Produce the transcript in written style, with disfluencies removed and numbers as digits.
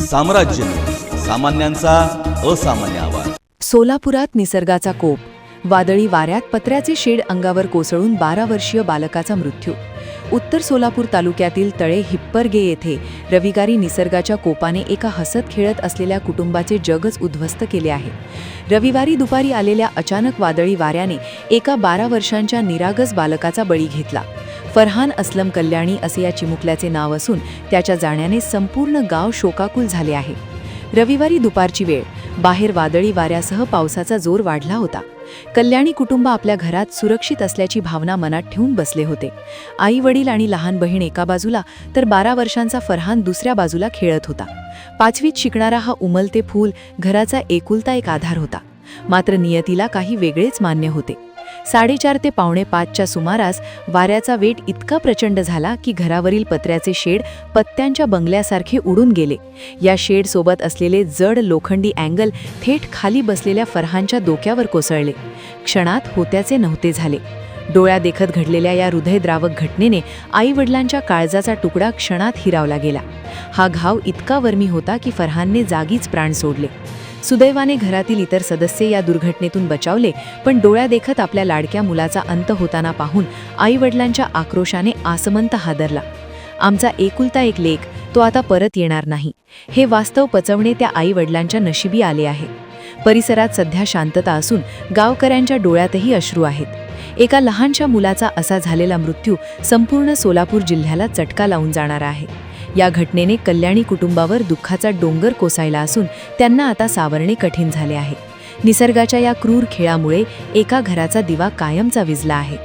साम्राज्य, सामान्यांचा असामान्य आवाज। सोलापुरात निसर्गाचा कोप, वादळी वाऱ्यात पत्र्याचे शेड अंगावर कोसळून 12 वर्षीय बालकाचा मृत्यू। उत्तर सोलापूर तालुक्यातील तळे हिप्परगे येथे रविवारी निसर्गाच्या कोपाने एका हसत खेळत असलेल्या कुटुंबाचे जगच उद्ध्वस्त केले आहे। रविवारी दुपारी आलेल्या अचानक वादळी वाऱ्याने एका 12 वर्षांच्या निरागस बालकाचा बळी घेतला। फरहान असलम कल्याणी असे या चिमुकल्याचे नाव असून त्याच्या जाण्याने संपूर्ण गाव शोकाकुल झाले आहे। रविवारी दुपारची वेळ, बाहेर वादळी वाऱ्यासह पावसाचा जोर वाढला होता। कल्याणी कुटुंब आपल्या घरात सुरक्षित असल्याची भावना मनात ठेवून बसले होते। आई वडील आणि लहान बहीण एका बाजूला तर 12 वर्षांचा फरहान दुसऱ्या बाजूला खेळत होता। 5वीत शिकणारा हा उमलते फूल घराचा एकुलता एक आधार होता। मात्र नियतीला काही वेगळेच मान्य होते। 4:30 ते 4:45च्या सुमारास वाऱ्याचा वेग इतका प्रचंड झाला की घरावरील पत्र्याचे शेड पत्त्यांच्या बंगल्यासारखे उडून गेले। या शेडसोबत असलेले जड लोखंडी अँगल थेट खाली बसलेल्या फरहानच्या डोक्यावर कोसळले। क्षणात होत्याचे नव्हते झाले। डोळ्यादेखत घडलेल्या या हृदयद्रावक घटनेने आई-वडिलांच्या काळजाचा तुकडा क्षणात हिरावला गेला। हा घाव इतका वर्मी होता की फरहानने जागीच प्राण सोडले। सुदैवाने घरातील इतर सदस्य या दुर्घटनेतून बचावले, पण डोळ्यादेखत आपल्या लाडक्या मुलाचा अंत होताना पाहून आई-वडिलांच्या आक्रोशाने आसमंत हादरला। आमचा एकुलता एक लेक, तो आता परत येणार नाही, हे वास्तव पचवणे त्या आई-वडिलांच्या नशिबी आले आहे। परिसरात सध्या शांतता असून गावकऱ्यांच्या डोळ्यातही अश्रू आहेत। एका लहानशा मुलाचा असा झालेला मृत्यू संपूर्ण सोलापूर जिल्ह्याला चटका लावून जाणार आहे। या घटनेने कल्याणी कुटुंबावर दुःखाचा डोंगर कोसळला असून त्यांना आता सावरणे कठीण झाले आहे। निसर्गाच्या या क्रूर खेळामुळे एका घराचा दिवा कायमचा विझला आहे।